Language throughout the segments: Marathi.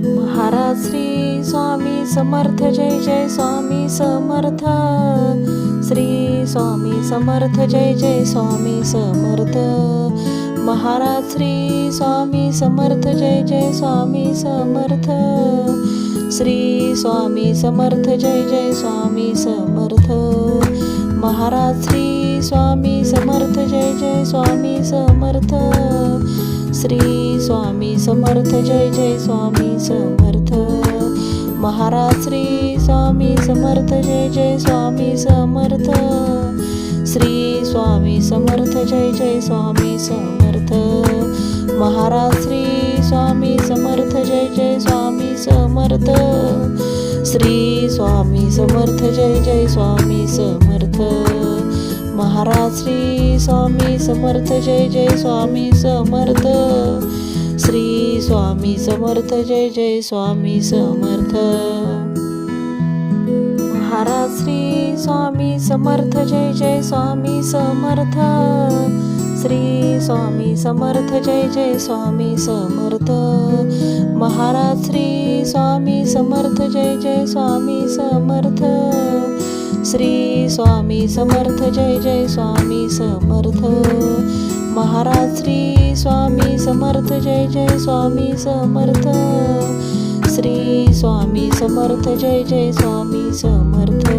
महाराज श्री स्वामी समर्थ, जय जय स्वामी समर्थ. श्री स्वामी समर्थ, जय जय स्वामी समर्थ. महाराज श्री स्वामी समर्थ, जय जय स्वामी समर्थ. श्री स्वामी समर्थ, जय जय स्वामी समर्थ. महाराज श्री स्वामी समर्थ, जय जय स्वामी समर्थ. श्री स्वामी समर्थ, जय जय स्वामी समर्थ. महाराज श्री स्वामी समर्थ, जय जय स्वामी समर्थ. श्री स्वामी समर्थ, जय जय स्वामी समर्थ. महाराज श्री स्वामी समर्थ, जय जय स्वामी समर्थ. श्री स्वामी समर्थ, जय जय स्वामी समर्थ. महाराज श्री स्वामी समर्थ, जय जय स्वामी समर्थ. श्री स्वामी समर्थ, जय जय स्वामी समर्थ. महाराज श्री स्वामी समर्थ, जय जय स्वामी समर्थ. श्री स्वामी समर्थ, जय जय स्वामी समर्थ. महाराज श्री स्वामी समर्थ, जय जय स्वामी समर्थ. श्री स्वामी समर्थ, जय जय स्वामी समर्थ. महाराज श्री स्वामी समर्थ, जय जय स्वामी समर्थ. श्री स्वामी समर्थ, जय जय स्वामी समर्थ.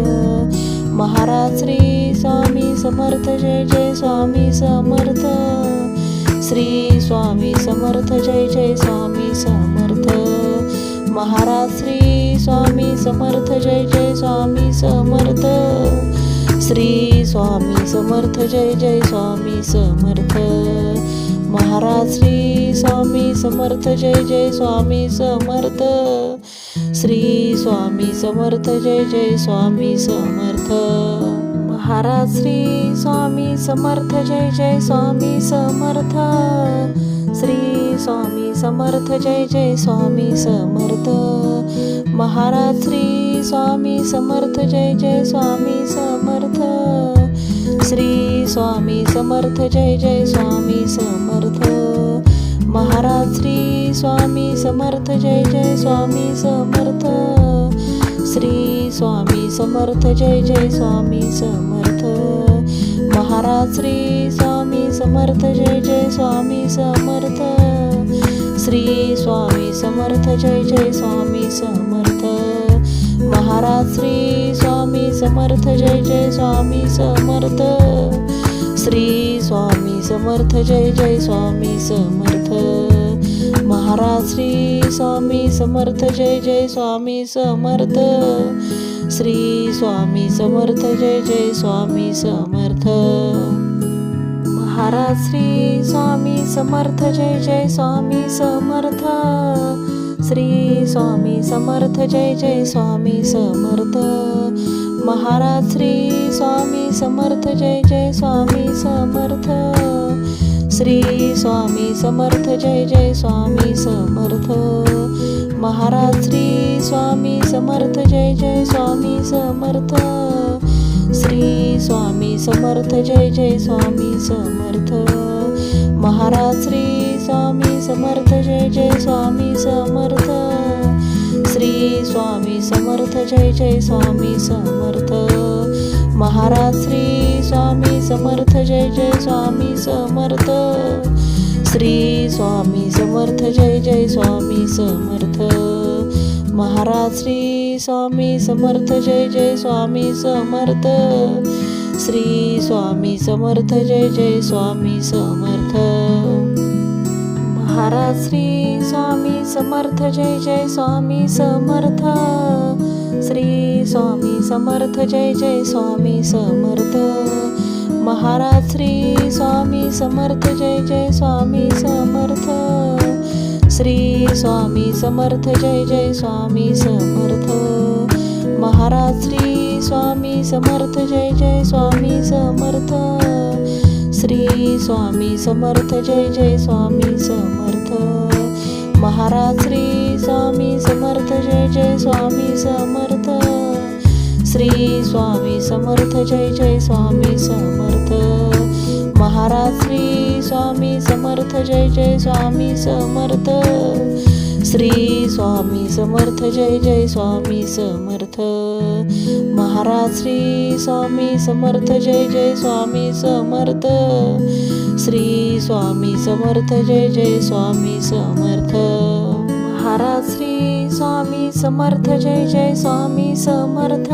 महाराज श्री स्वामी समर्थ, जय जय स्वामी समर्थ. श्री स्वामी समर्थ, जय जय स्वामी समर्थ. महाराज श्री स्वामी समर्थ, जय जय स्वामी समर्थ. श्री स्वामी समर्थ, जय जय स्वामी समर्थ. महाराज श्री स्वामी समर्थ, जय जय स्वामी समर्थ. श्री स्वामी समर्थ, जय जय स्वामी समर्थ. महाराज श्री स्वामी समर्थ, जय जय स्वामी समर्थ. श्री स्वामी समर्थ, जय जय स्वामी समर्थ. महाराज श्री स्वामी समर्थ, जय जय स्वामी समर्थ. श्री स्वामी समर्थ, जय जय स्वामी समर्थ. महाराज श्री स्वामी समर्थ, जय जय स्वामी समर्थ. श्री स्वामी समर्थ, जय जय स्वामी समर्थ. महाराज श्री स्वामी समर्थ, जय जय स्वामी समर्थ. श्री स्वामी समर्थ, जय जय स्वामी समर्थ. महाराज श्री स्वामी समर्थ, जय जय स्वामी समर्थ. श्री स्वामी समर्थ, जय जय स्वामी समर्थ. महाराज श्री स्वामी समर्थ, जय जय स्वामी समर्थ. श्री स्वामी समर्थ, जय जय स्वामी समर्थ. महाराज श्री स्वामी समर्थ, जय जय स्वामी समर्थ. श्री स्वामी समर्थ, जय जय स्वामी समर्थ. महाराज श्री स्वामी समर्थ, जय जय स्वामी समर्थ. श्री स्वामी समर्थ, जय जय स्वामी समर्थ. महाराज श्री स्वामी समर्थ, जय जय स्वामी समर्थ. श्री स्वामी समर्थ, जय जय स्वामी समर्थ. महाराज श्री स्वामी समर्थ, जय जय स्वामी समर्थ. श्री स्वामी समर्थ, जय जय स्वामी समर्थ. महाराज श्री स्वामी समर्थ, जय जय स्वामी समर्थ. श्री स्वामी समर्थ, जय जय स्वामी समर्थ. महाराज श्री स्वामी समर्थ, जय जय स्वामी समर्थ. श्री स्वामी समर्थ, जय जय स्वामी समर्थ. महाराज श्री स्वामी समर्थ, जय जय स्वामी समर्थ. श्री स्वामी समर्थ, जय जय स्वामी समर्थ. महाराज श्री स्वामी समर्थ, जय जय स्वामी समर्थ. श्री स्वामी समर्थ, जय जय स्वामी समर्थ. महाराज श्री स्वामी समर्थ, जय जय स्वामी समर्थ. श्री स्वामी समर्थ, जय जय स्वामी समर्थ. महाराज श्री स्वामी समर्थ, जय जय स्वामी समर्थ. श्री स्वामी समर्थ, जय जय स्वामी समर्थ. महाराज श्री स्वामी समर्थ, जय जय स्वामी समर्थ. श्री स्वामी समर्थ जय जय स्वामी समर्थ महाराज श्री स्वामी समर्थ जय जय स्वामी समर्थ श्री स्वामी समर्थ जय जय स्वामी समर्थ महाराज श्री स्वामी समर्थ जय जय स्वामी समर्थ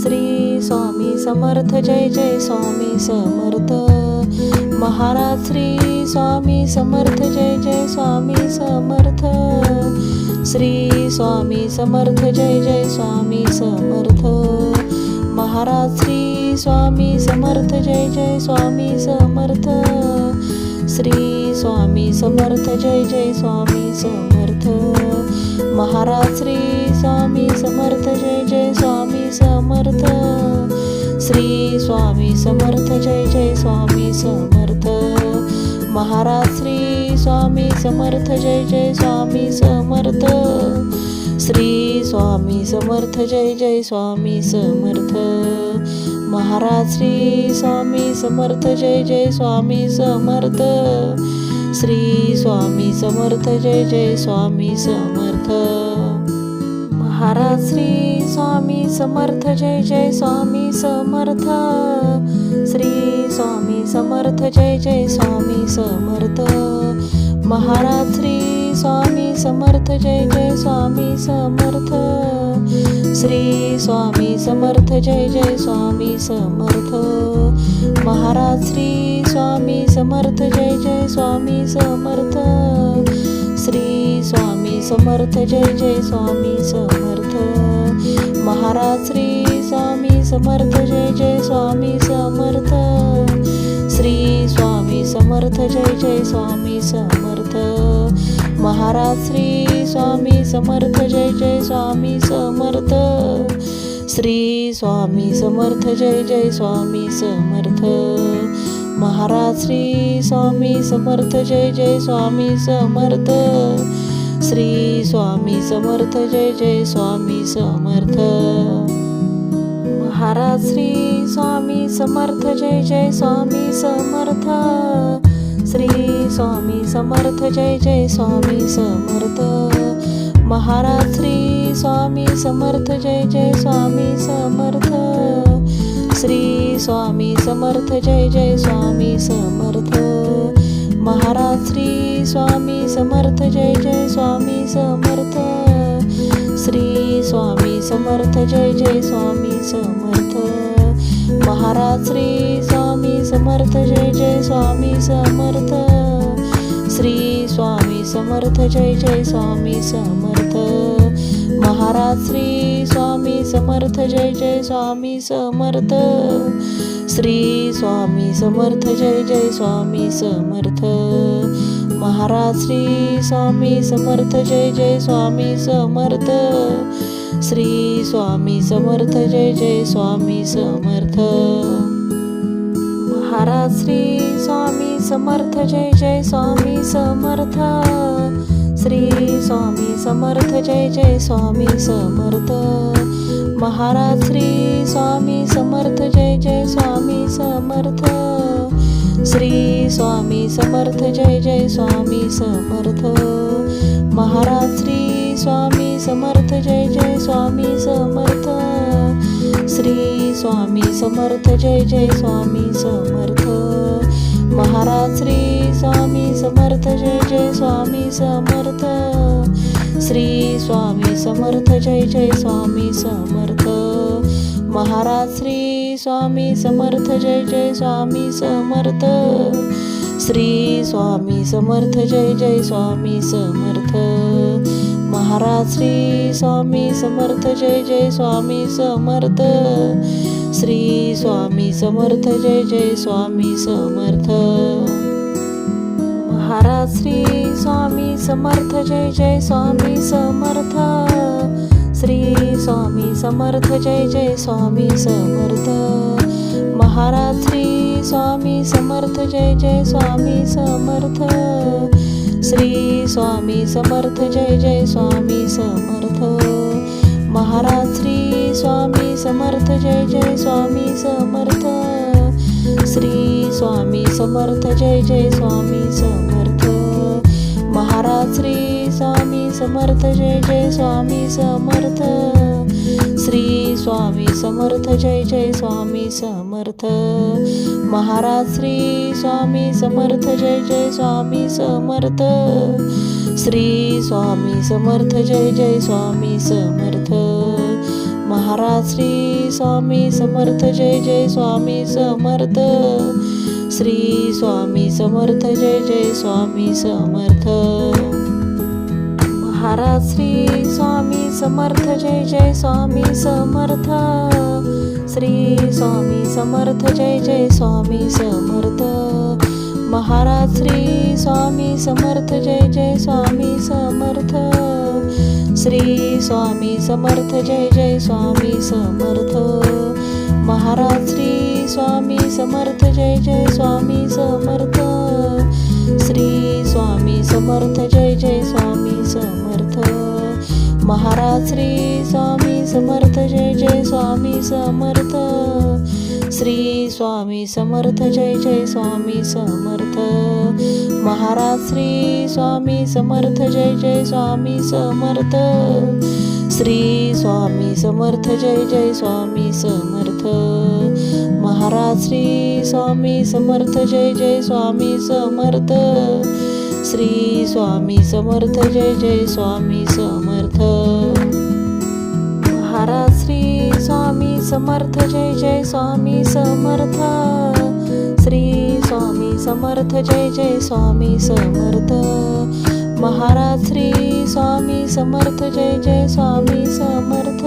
श्री स्वामी समर्थ जय जय स्वामी समर्थ महाराज श्री स्वामी समर्थ जय जय स्वामी समर्थ श्री स्वामी समर्थ जय जय स्वामी समर्थ महाराज श्री स्वामी समर्थ जय जय स्वामी समर्थ श्री स्वामी समर्थ जय जय स्वामी समर्थ महाराज श्री स्वामी समर्थ जय जय स्वामी समर्थ श्री स्वामी समर्थ जय जय स्वामी समर्थ महाराज श्री स्वामी समर्थ जय जय स्वामी समर्थ श्री स्वामी समर्थ जय जय स्वामी समर्थ महाराज श्री स्वामी समर्थ जय जय स्वामी समर्थ श्री स्वामी समर्थ जय जय स्वामी समर्थ महाराज श्री स्वामी समर्थ जय जय स्वामी समर्थ श्री स्वामी समर्थ जय जय स्वामी समर्थ महाराज श्री स्वामी समर्थ जय जय स्वामी समर्थ श्री स्वामी समर्थ जय जय स्वामी समर्थ महाराज श्री स्वामी समर्थ जय जय स्वामी समर्थ श्री स्वामी समर्थ जय जय स्वामी समर्थ महाराज श्री स्वामी समर्थ जय जय स्वामी समर्थ श्री स्वामी समर्थ जय जय स्वामी समर्थ महाराज श्री स्वामी समर्थ जय जय स्वामी समर्थ श्री स्वामी समर्थ जय जय स्वामी समर्थ महाराज श्री स्वामी समर्थ जय जय स्वामी समर्थ श्री स्वामी समर्थ जय जय स्वामी समर्थ महाराज श्री स्वामी समर्थ जय जय स्वामी समर्थ श्री स्वामी समर्थ जय जय स्वामी समर्थ महाराज श्री स्वामी समर्थ जय जय स्वामी समर्थ श्री स्वामी समर्थ जय जय स्वामी समर्थ महाराज श्री स्वामी समर्थ जय जय स्वामी समर्थ श्री स्वामी समर्थ जय जय स्वामी समर्थ महाराज श्री स्वामी समर्थ जय जय स्वामी समर्थ श्री स्वामी समर्थ जय जय स्वामी समर्थ महाराज श्री स्वामी समर्थ जय जय स्वामी समर्थ श्री स्वामी समर्थ जय जय स्वामी समर्थ महाराज श्री स्वामी समर्थ जय जय स्वामी समर्थ श्री स्वामी समर्थ जय जय स्वामी समर्थ महाराज श्री स्वामी समर्थ जय जय स्वामी समर्थ श्री स्वामी समर्थ जय जय स्वामी समर्थ महाराज श्री स्वामी समर्थ जय जय स्वामी समर्थ श्री स्वामी समर्थ जय जय स्वामी समर्थ महाराज श्री स्वामी समर्थ जय जय स्वामी समर्थ श्री स्वामी समर्थ जय जय स्वामी समर्थ महाराज श्री स्वामी समर्थ जय जय स्वामी समर्थ श्री स्वामी समर्थ जय जय स्वामी समर्थ महाराज श्री स्वामी समर्थ जय जय स्वामी समर्थ श्री स्वामी समर्थ जय जय स्वामी समर्थ महाराज श्री स्वामी समर्थ जय जय स्वामी समर्थ श्री स्वामी समर्थ जय जय स्वामी समर्थ महाराज श्री स्वामी समर्थ जय जय स्वामी समर्थ श्री स्वामी समर्थ जय जय स्वामी समर्थ महाराज श्री स्वामी समर्थ जय जय स्वामी समर्थ श्री स्वामी समर्थ जय जय स्वामी समर्थ महाराज श्री स्वामी समर्थ जय जय स्वामी समर्थ श्री स्वामी समर्थ जय जय स्वामी समर्थ महाराज श्री स्वामी समर्थ जय जय स्वामी समर्थ. श्री स्वामी समर्थ जय जय स्वामी समर्थ. महाराज श्री स्वामी समर्थ जय जय स्वामी समर्थ. श्री स्वामी समर्थ जय जय स्वामी समर्थ. महाराज श्री स्वामी समर्थ जय जय स्वामी समर्थ. श्री स्वामी समर्थ जय जय स्वामी समर्थ. महाराज श्री स्वामी समर्थ जय जय स्वामी समर्थ. श्री स्वामी समर्थ जय जय स्वामी समर्थ. महाराज श्री स्वामी समर्थ जय जय स्वामी समर्थ. श्री स्वामी समर्थ जय जय स्वामी समर्थ. महाराज श्री स्वामी समर्थ जय जय स्वामी समर्थ. श्री स्वामी समर्थ जय जय स्वामी समर्थ. महाराज श्री स्वामी समर्थ जय जय स्वामी समर्थ. श्री स्वामी समर्थ जय जय स्वामी समर्थ. महाराज श्री स्वामी समर्थ जय जय स्वामी समर्थ. श्री स्वामी समर्थ जय जय स्वामी समर्थ. महाराज श्री स्वामी समर्थ जय जय स्वामी समर्थ. श्री स्वामी समर्थ जय जय स्वामी समर्थ. महाराज श्री स्वामी समर्थ जय जय स्वामी समर्थ. श्री स्वामी समर्थ जय जय स्वामी समर्थ. महाराज श्री स्वामी समर्थ जय जय स्वामी समर्थ.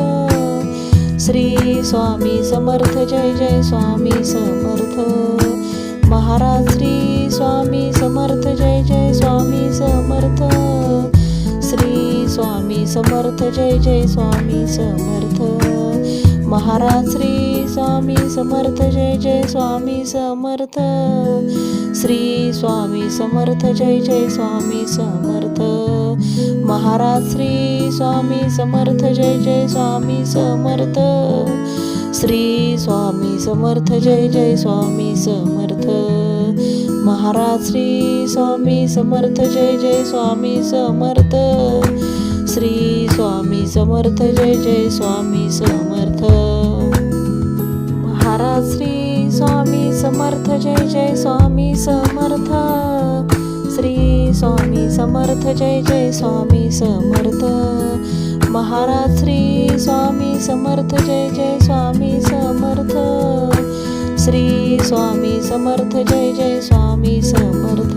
श्री स्वामी समर्थ जय जय स्वामी समर्थ. महाराज श्री स्वामी समर्थ जय जय स्वामी समर्थ. श्री स्वामी समर्थ जय जय स्वामी समर्थ. महाराज श्री स्वामी समर्थ जय जय स्वामी समर्थ. श्री स्वामी समर्थ जय जय स्वामी समर्थ. महाराज श्री स्वामी समर्थ जय जय स्वामी समर्थ. श्री स्वामी समर्थ जय जय स्वामी समर्थ. महाराज श्री स्वामी समर्थ जय जय स्वामी समर्थ. श्री स्वामी समर्थ जय जय स्वामी समर्थ. महाराज श्री स्वामी समर्थ जय जय स्वामी समर्थ. श्री स्वामी समर्थ जय जय स्वामी समर्थ. महाराज श्री स्वामी समर्थ जय जय स्वामी समर्थ. श्री स्वामी समर्थ जय जय स्वामी समर्थ.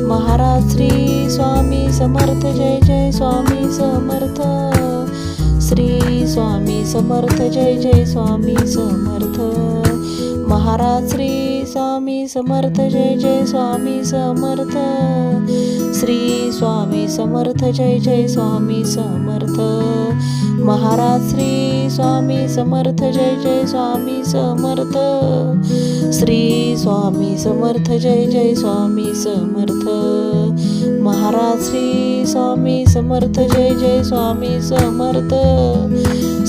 महाराज श्री स्वामी समर्थ जय जय स्वामी समर्थ. श्री स्वामी समर्थ जय जय स्वामी समर्थ. महाराज श्री स्वामी समर्थ जय जय स्वामी समर्थ. श्री स्वामी समर्थ जय जय स्वामी समर्थ. महाराज श्री स्वामी समर्थ जय जय स्वामी समर्थ. श्री स्वामी समर्थ जय जय स्वामी समर्थ. महाराज श्री स्वामी समर्थ जय जय स्वामी समर्थ.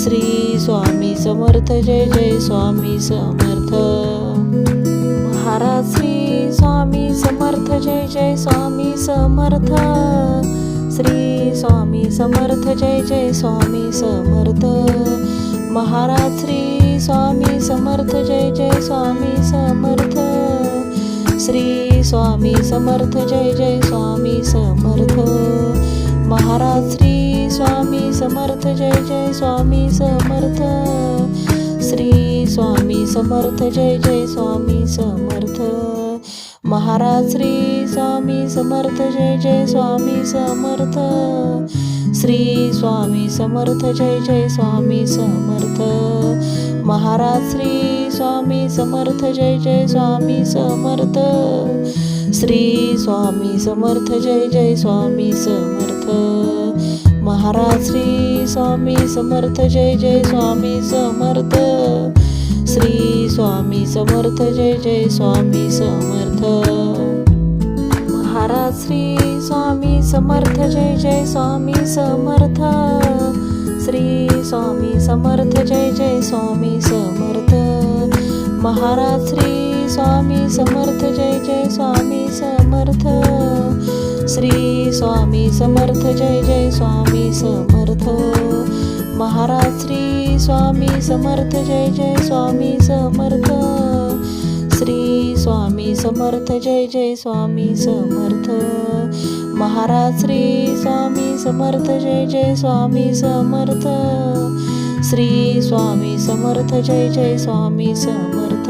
श्री स्वामी समर्थ जय जय स्वामी समर्थ. महाराज श्री स्वामी समर्थ जय जय स्वामी समर्थ. श्री स्वामी समर्थ जय जय स्वामी समर्थ. महाराज श्री स्वामी समर्थ जय जय स्वामी समर्थ. श्री स्वामी समर्थ जय जय स्वामी समर्थ. महाराज श्री स्वामी समर्थ जय जय स्वामी समर्थ. श्री स्वामी समर्थ जय जय स्वामी समर्थ. महाराज श्री स्वामी समर्थ जय जय स्वामी समर्थ. श्री स्वामी समर्थ जय जय स्वामी समर्थ. महाराज श्री स्वामी समर्थ जय जय स्वामी समर्थ. श्री स्वामी समर्थ जय जय स्वामी समर्थ. महाराज श्री स्वामी समर्थ जय जय स्वामी समर्थ. श्री स्वामी समर्थ जय जय स्वामी समर्थ. महाराज श्री स्वामी समर्थ जय जय स्वामी समर्थ. श्री स्वामी समर्थ जय जय स्वामी समर्थ. महाराज श्री स्वामी समर्थ जय जय स्वामी समर्थ. श्री स्वामी समर्थ जय जय स्वामी समर्थ महाराज श्री स्वामी समर्थ जय जय स्वामी समर्थ श्री स्वामी समर्थ जय जय स्वामी समर्थ महाराज श्री स्वामी समर्थ जय जय स्वामी समर्थ श्री स्वामी समर्थ जय जय स्वामी समर्थ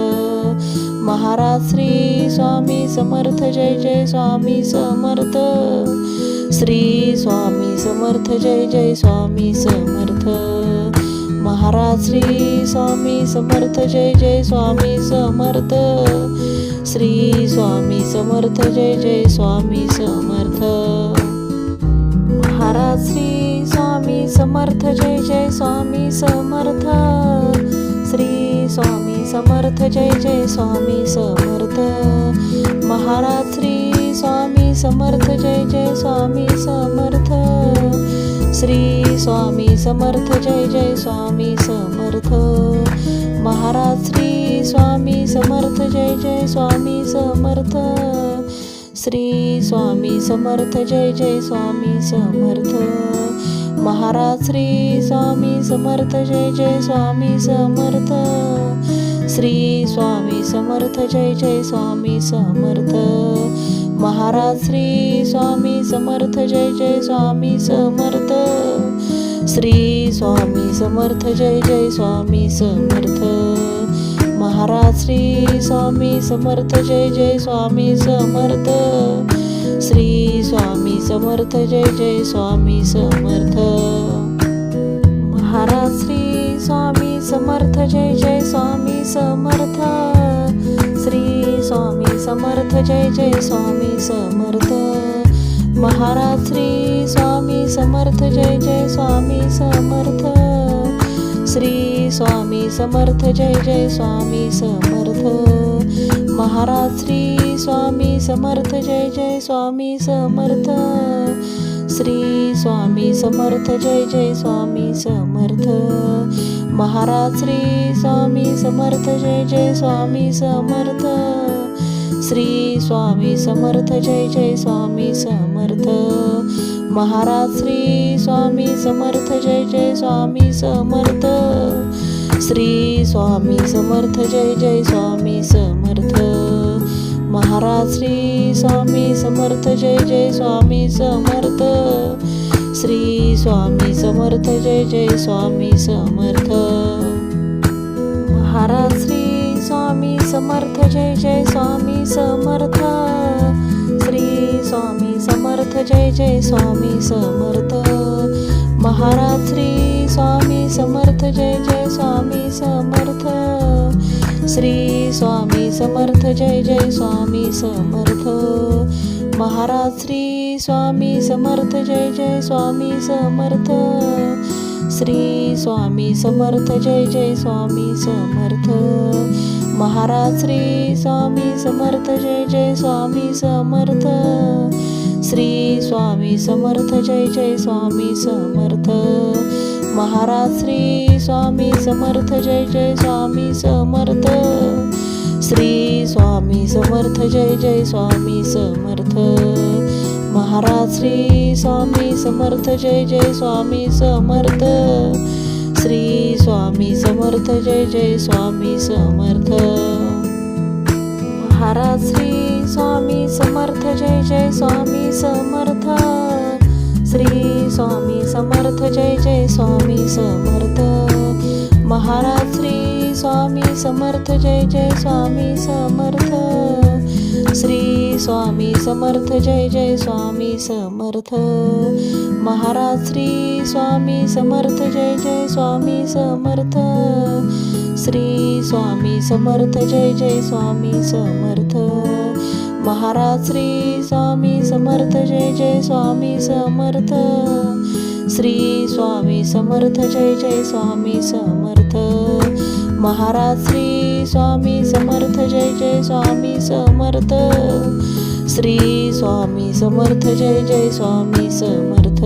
महाराज श्री स्वामी समर्थ जय जय स्वामी समर्थ श्री स्वामी समर्थ जय जय स्वामी समर्थ महाराज श्री स्वामी समर्थ जय जय स्वामी समर्थ श्री स्वामी समर्थ जय जय स्वामी समर्थ महाराज श्री स्वामी समर्थ जय जय स्वामी समर्थ श्री स्वामी समर्थ जय जय स्वामी समर्थ महाराज श्री स्वामी समर्थ जय जय स्वामी समर्थ श्री स्वामी समर्थ जय जय स्वामी समर्थ महाराज श्री स्वामी समर्थ जय जय स्वामी समर्थ श्री स्वामी समर्थ जय जय स्वामी समर्थ महाराज श्री स्वामी समर्थ जय जय स्वामी समर्थ श्री स्वामी समर्थ जय जय स्वामी समर्थ महाराज श्री स्वामी समर्थ जय जय स्वामी समर्थ श्री स्वामी समर्थ जय जय स्वामी समर्थ महाराज श्री स्वामी समर्थ जय जय स्वामी समर्थ श्री स्वामी समर्थ जय जय स्वामी समर्थ महाराज श्री स्वामी समर्थ जय जय स्वामी समर्थ श्री स्वामी समर्थ जय जय स्वामी समर्थ महाराज श्री स्वामी समर्थ जय जय स्वामी समर्थ श्री स्वामी समर्थ जय जय स्वामी समर्थ महाराज श्री स्वामी समर्थ जय जय स्वामी समर्थ श्री स्वामी समर्थ जय जय स्वामी समर्थ महाराज श्री स्वामी समर्थ जय जय स्वामी समर्थ श्री स्वामी समर्थ जय जय स्वामी समर्थ महाराज श्री स्वामी समर्थ जय जय स्वामी समर्थ श्री स्वामी समर्थ जय जय स्वामी समर्थ महाराज श्री स्वामी समर्थ जय जय स्वामी समर्थ श्री स्वामी समर्थ जय जय स्वामी समर्थ महाराज श्री स्वामी समर्थ जय जय स्वामी समर्थ श्री स्वामी समर्थ जय जय स्वामी समर्थ महाराज श्री स्वामी समर्थ जय जय स्वामी समर्थ श्री स्वामी समर्थ जय जय स्वामी समर्थ महाराज श्री स्वामी समर्थ जय जय स्वामी समर्थ श्री स्वामी समर्थ जय जय स्वामी समर्थ महाराज श्री स्वामी समर्थ जय जय स्वामी समर्थ श्री स्वामी समर्थ जय जय स्वामी समर्थ महाराज श्री स्वामी समर्थ जय जय स्वामी समर्थ श्री स्वामी समर्थ जय जय स्वामी समर्थ महाराज श्री स्वामी समर्थ जय जय स्वामी समर्थ श्री स्वामी समर्थ जय जय स्वामी समर्थ महाराज श्री स्वामी समर्थ जय जय स्वामी समर्थ श्री स्वामी समर्थ जय जय स्वामी समर्थ महाराज श्री स्वामी समर्थ जय जय स्वामी समर्थ श्री स्वामी समर्थ जय जय स्वामी समर्थ महाराज श्री स्वामी समर्थ जय जय स्वामी समर्थ श्री स्वामी समर्थ जय जय स्वामी समर्थ महाराज श्री स्वामी समर्थ जय जय स्वामी समर्थ श्री स्वामी समर्थ जय जय स्वामी समर्थ महाराज श्री स्वामी समर्थ जय जय स्वामी समर्थ श्री स्वामी समर्थ जय जय स्वामी समर्थ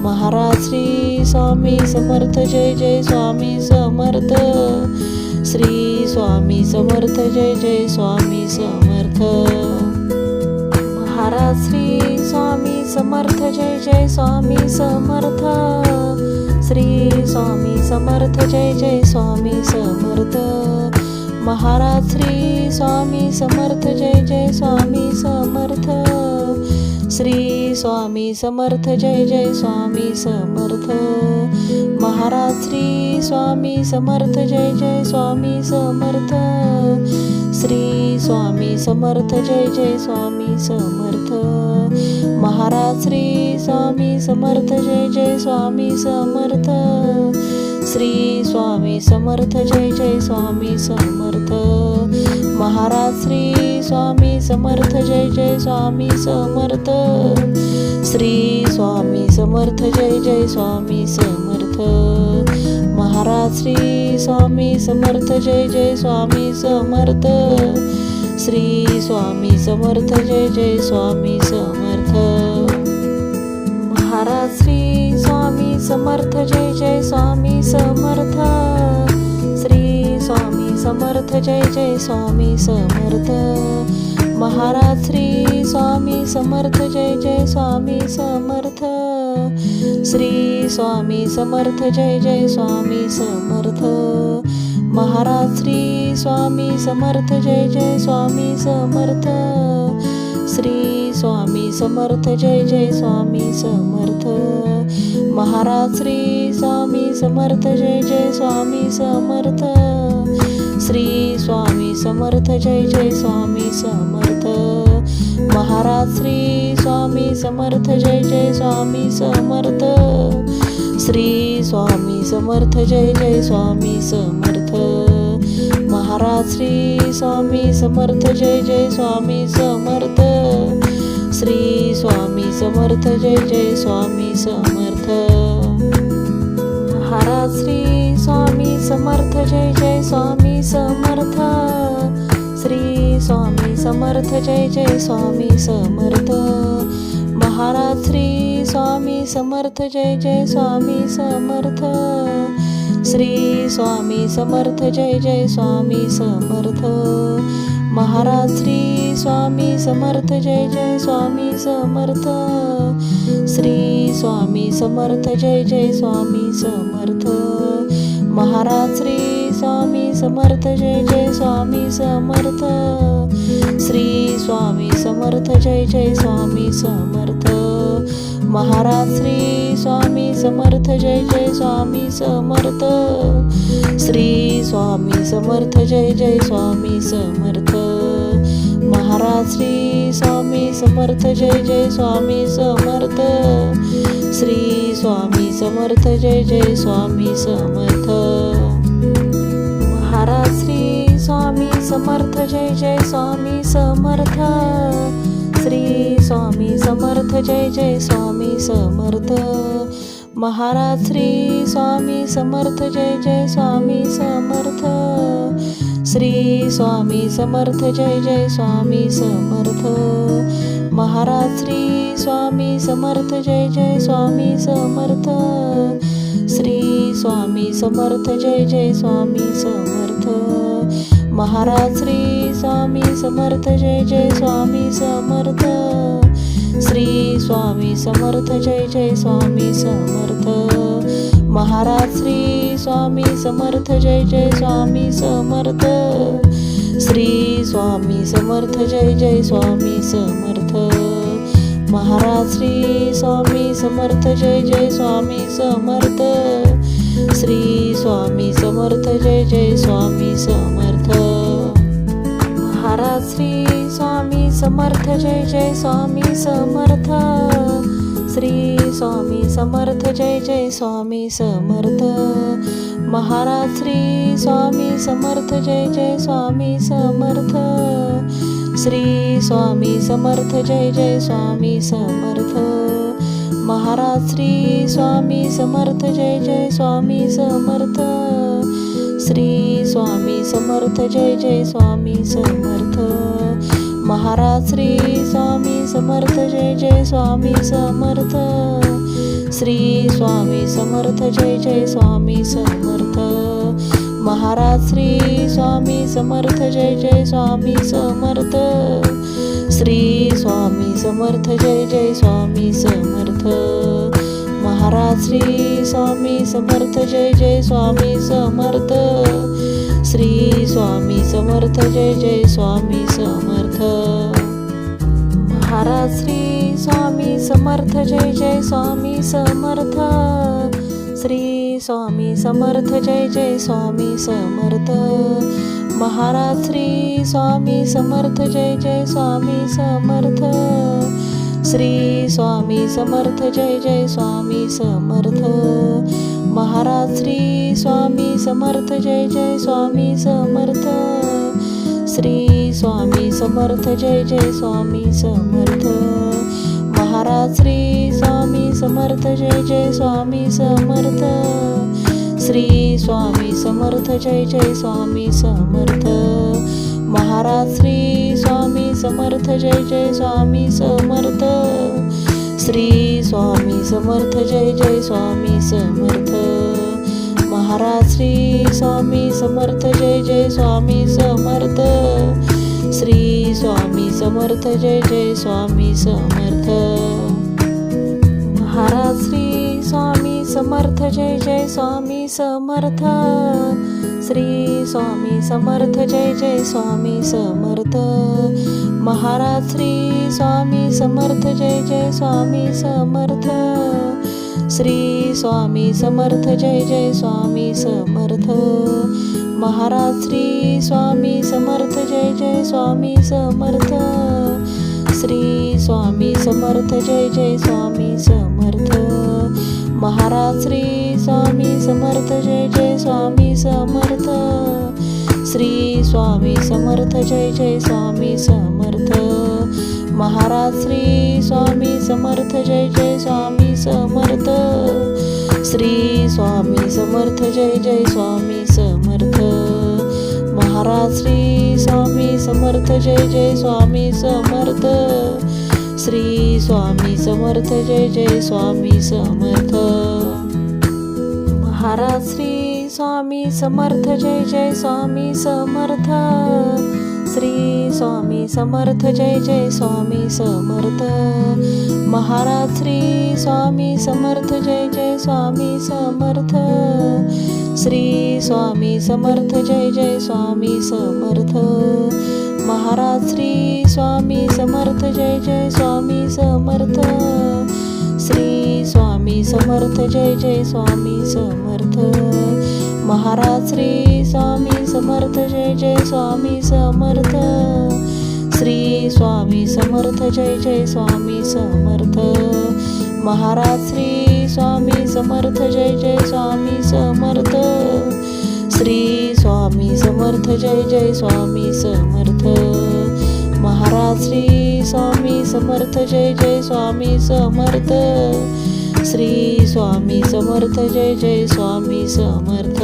महाराज श्री स्वामी समर्थ जय जय स्वामी समर्थ श्री स्वामी समर्थ जय जय स्वामी समर्थ महाराज श्री स्वामी समर्थ जय जय स्वामी समर्थ. श्री स्वामी समर्थ जय जय स्वामी समर्थ. महाराज श्री स्वामी समर्थ जय जय स्वामी समर्थ. श्री स्वामी समर्थ जय जय स्वामी समर्थ. महाराज श्री स्वामी समर्थ जय जय स्वामी समर्थ. श्री स्वामी समर्थ जय जय स्वामी समर्थ. महाराज श्री स्वामी समर्थ जय जय स्वामी समर्थ. श्री स्वामी समर्थ जय जय स्वामी समर्थ. महाराज श्री स्वामी समर्थ जय जय स्वामी समर्थ. श्री स्वामी समर्थ जय जय स्वामी समर्थ. महाराज श्री स्वामी समर्थ जय जय स्वामी समर्थ. श्री स्वामी समर्थ जय जय स्वामी समर्थ. महाराज श्री स्वामी समर्थ जय जय स्वामी समर्थ. श्री स्वामी समर्थ जय जय स्वामी समर्थ. महाराज श्री स्वामी समर्थ जय जय स्वामी समर्थ. श्री स्वामी समर्थ जय जय स्वामी समर्थ. महाराज श्री स्वामी समर्थ जय जय स्वामी समर्थ. श्री स्वामी समर्थ जय जय स्वामी समर्थ. महाराज श्री स्वामी समर्थ जय जय स्वामी समर्थ. श्री स्वामी समर्थ जय जय स्वामी समर्थ. महाराज श्री स्वामी समर्थ जय जय स्वामी समर्थ. श्री स्वामी समर्थ जय जय स्वामी समर्थ. महाराज श्री स्वामी समर्थ जय जय स्वामी समर्थ. श्री स्वामी समर्थ जय जय स्वामी समर्थ. महाराज श्री स्वामी समर्थ जय जय स्वामी समर्थ. श्री स्वामी समर्थ जय जय स्वामी समर्थ. महाराज श्री स्वामी समर्थ जय जय स्वामी समर्थ. श्री स्वामी समर्थ जय जय स्वामी समर्थ. महाराज श्री स्वामी समर्थ जय जय स्वामी समर्थ. श्री स्वामी समर्थ जय जय स्वामी समर्थ. महाराज श्री स्वामी समर्थ जय जय स्वामी समर्थ. श्री स्वामी समर्थ जय जय स्वामी समर्थ. महाराज श्री स्वामी समर्थ जय जय स्वामी समर्थ. श्री स्वामी समर्थ जय जय स्वामी समर्थ. महाराज श्री स्वामी समर्थ जय जय स्वामी समर्थ. श्री स्वामी समर्थ जय जय स्वामी समर्थ. महाराज श्री स्वामी समर्थ जय जय स्वामी समर्थ. श्री स्वामी समर्थ जय जय स्वामी समर्थ. महाराज श्री स्वामी समर्थ जय जय स्वामी समर्थ. श्री स्वामी समर्थ जय जय स्वामी समर्थ. महाराज श्री स्वामी समर्थ जय जय स्वामी समर्थ. श्री स्वामी समर्थ जय जय स्वामी समर्थ. महाराज श्री स्वामी समर्थ जय जय स्वामी समर्थ. श्री स्वामी समर्थ जय जय स्वामी समर्थ. महाराज श्री स्वामी समर्थ जय जय स्वामी समर्थ. श्री स्वामी समर्थ जय जय स्वामी समर्थ. महाराज श्री स्वामी समर्थ जय जय स्वामी समर्थ. श्री स्वामी समर्थ जय जय स्वामी समर्थ. महाराज श्री स्वामी समर्थ जय जय स्वामी समर्थ. श्री स्वामी समर्थ जय जय स्वामी समर्थ. महाराज श्री स्वामी समर्थ जय जय स्वामी समर्थ. श्री स्वामी समर्थ जय जय स्वामी समर्थ. महाराज श्री स्वामी समर्थ जय जय स्वामी समर्थ. श्री स्वामी समर्थ जय जय स्वामी समर्थ. महाराज श्री स्वामी समर्थ जय जय स्वामी समर्थ. श्री स्वामी समर्थ जय जय स्वामी समर्थ. महाराज श्री स्वामी समर्थ जय जय स्वामी समर्थ. श्री स्वामी समर्थ जय जय स्वामी समर्थ. महाराज श्री स्वामी समर्थ जय जय स्वामी समर्थ. श्री स्वामी समर्थ जय जय स्वामी समर्थ. महाराज श्री स्वामी समर्थ जय जय स्वामी समर्थ. श्री स्वामी समर्थ जय जय स्वामी समर्थ. महाराज श्री स्वामी समर्थ जय जय स्वामी समर्थ. श्री स्वामी समर्थ जय जय स्वामी समर्थ. महाराज श्री स्वामी समर्थ जय जय स्वामी समर्थ. श्री स्वामी समर्थ जय जय स्वामी समर्थ. महाराज श्री स्वामी समर्थ जय जय स्वामी समर्थ. श्री स्वामी समर्थ जय जय स्वामी समर्थ. महाराज श्री स्वामी समर्थ जय जय स्वामी समर्थ. श्री स्वामी समर्थ जय जय स्वामी समर्थ. महाराज श्री स्वामी समर्थ जय जय स्वामी समर्थ. श्री स्वामी समर्थ जय जय स्वामी समर्थ. महाराज श्री स्वामी समर्थ जय जय स्वामी समर्थ. श्री स्वामी समर्थ जय जय स्वामी समर्थ. महाराज श्री स्वामी समर्थ जय जय स्वामी समर्थ. श्री स्वामी समर्थ जय जय स्वामी समर्थ. महाराज श्री स्वामी समर्थ जय जय स्वामी समर्थ. श्री स्वामी समर्थ जय जय स्वामी समर्थ. महाराज श्री स्वामी समर्थ जय जय स्वामी समर्थ. श्री स्वामी समर्थ जय जय स्वामी समर्थ. महाराज श्री स्वामी समर्थ जय जय स्वामी समर्थ. श्री स्वामी समर्थ जय जय स्वामी समर्थ. महाराज श्री स्वामी समर्थ जय जय स्वामी समर्थ. श्री स्वामी समर्थ जय जय स्वामी समर्थ. महाराज श्री स्वामी समर्थ जय जय स्वामी समर्थ. श्री स्वामी समर्थ जय जय स्वामी समर्थ. महाराज श्री स्वामी समर्थ जय जय स्वामी समर्थ. श्री स्वामी समर्थ जय जय स्वामी समर्थ. महाराज श्री स्वामी समर्थ जय जय स्वामी समर्थ. श्री स्वामी समर्थ जय जय स्वामी समर्थ. महाराज श्री स्वामी समर्थ जय जय स्वामी समर्थ. श्री स्वामी समर्थ जय जय स्वामी समर्थ. महाराज श्री स्वामी समर्थ जय जय स्वामी समर्थ. श्री स्वामी समर्थ जय जय स्वामी समर्थ. महाराज श्री स्वामी समर्थ जय जय स्वामी समर्थ. श्री स्वामी समर्थ जय जय स्वामी समर्थ.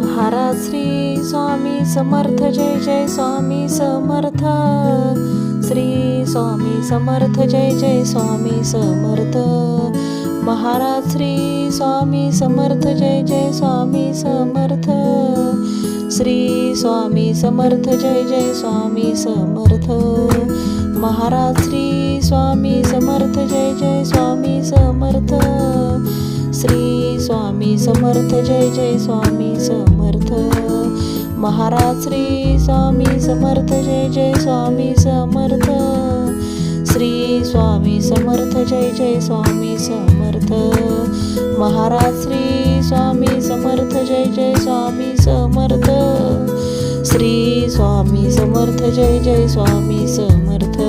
महाराज श्री स्वामी समर्थ जय जय स्वामी समर्थ. श्री स्वामी समर्थ जय जय स्वामी समर्थ. महाराज श्री स्वामी समर्थ जय जय स्वामी समर्थ. श्री स्वामी समर्थ जय जय स्वामी समर्थ. महाराज श्री स्वामी समर्थ जय जय स्वामी समर्थ. श्री स्वामी समर्थ जय जय स्वामी समर्थ. महाराज श्री स्वामी समर्थ जय जय स्वामी समर्थ. श्री स्वामी समर्थ जय जय स्वामी समर्थ. महाराज श्री स्वामी समर्थ जय जय स्वामी समर्थ. श्री स्वामी समर्थ जय जय स्वामी समर्थ.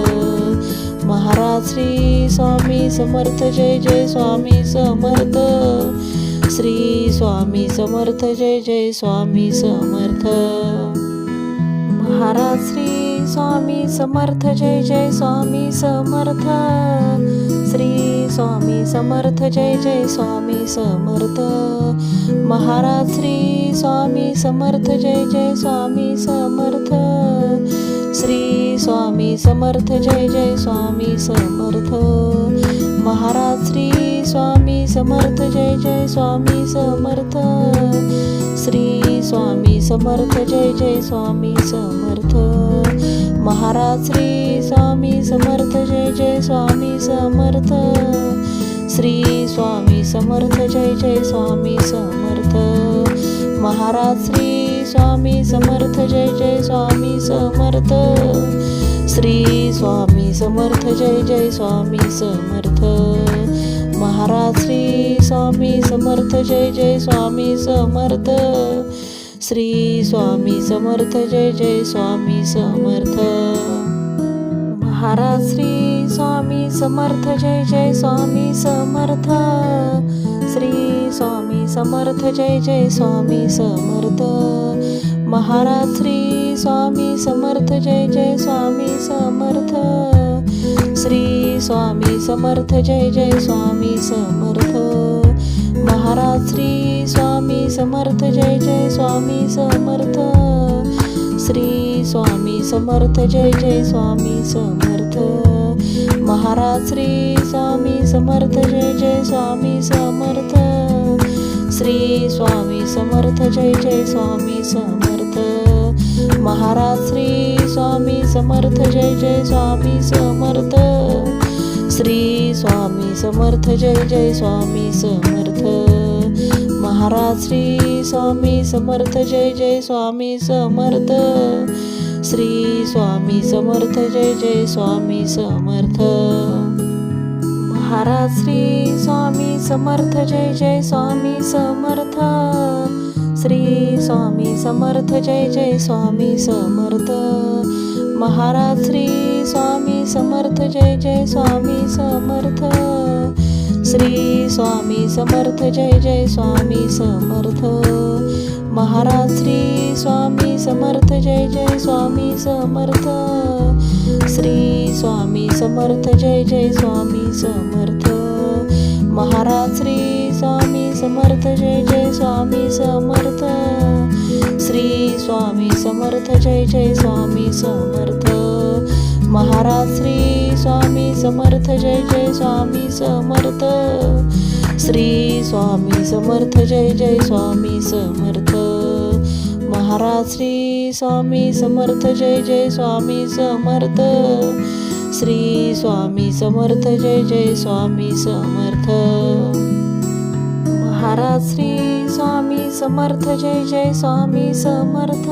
महाराज श्री स्वामी समर्थ जय जय स्वामी समर्थ. श्री स्वामी समर्थ जय जय स्वामी समर्थ. महाराज श्री स्वामी समर्थ जय जय स्वामी समर्थ. श्री स्वामी समर्थ जय जय स्वामी समर्थ. महाराज श्री स्वामी समर्थ जय जय स्वामी समर्थ. श्री स्वामी समर्थ जय जय स्वामी समर्थ. महाराज श्री स्वामी समर्थ जय जय स्वामी समर्थ. श्री स्वामी समर्थ जय जय स्वामी समर्थ. महाराज श्री स्वामी समर्थ जय जय स्वामी समर्थ. श्री स्वामी समर्थ जय जय स्वामी समर्थ. महाराज श्री स्वामी समर्थ जय जय स्वामी समर्थ. श्री स्वामी समर्थ जय जय स्वामी समर्थ. महाराज श्री स्वामी समर्थ जय जय स्वामी समर्थ. श्री स्वामी समर्थ जय जय स्वामी समर्थ. महाराज श्री स्वामी समर्थ जय जय स्वामी समर्थ. श्री स्वामी समर्थ जय जय स्वामी समर्थ. महाराज श्री स्वामी समर्थ जय जय स्वामी समर्थ. श्री स्वामी समर्थ जय जय स्वामी समर्थ. महाराज श्री स्वामी समर्थ जय जय स्वामी समर्थ. श्री स्वामी समर्थ जय जय स्वामी समर्थ. महाराज श्री स्वामी समर्थ जय जय स्वामी समर्थ. श्री स्वामी समर्थ जय जय स्वामी समर्थ. महाराज श्री स्वामी समर्थ जय जय स्वामी समर्थ. श्री स्वामी समर्थ जय जय स्वामी समर्थ. महाराज श्री स्वामी समर्थ जय जय स्वामी समर्थ. श्री स्वामी समर्थ जय जय स्वामी समर्थ. महाराज श्री स्वामी समर्थ जय जय स्वामी समर्थ. श्री स्वामी समर्थ जय जय स्वामी समर्थ. महाराज श्री स्वामी समर्थ जय जय स्वामी समर्थ. श्री स्वामी समर्थ जय जय स्वामी समर्थ. महाराज श्री स्वामी समर्थ जय जय स्वामी समर्थ. श्री स्वामी समर्थ जय जय स्वामी समर्थ. महाराज श्री स्वामी समर्थ जय जय स्वामी समर्थ. श्री स्वामी समर्थ जय जय स्वामी समर्थ. महाराज श्री स्वामी समर्थ जय जय स्वामी समर्थ. श्री स्वामी समर्थ जय जय स्वामी समर्थ. महाराज श्री स्वामी समर्थ जय जय स्वामी समर्थ. श्री स्वामी समर्थ जय जय स्वामी समर्थ. महाराज श्री स्वामी समर्थ जय जय स्वामी समर्थ.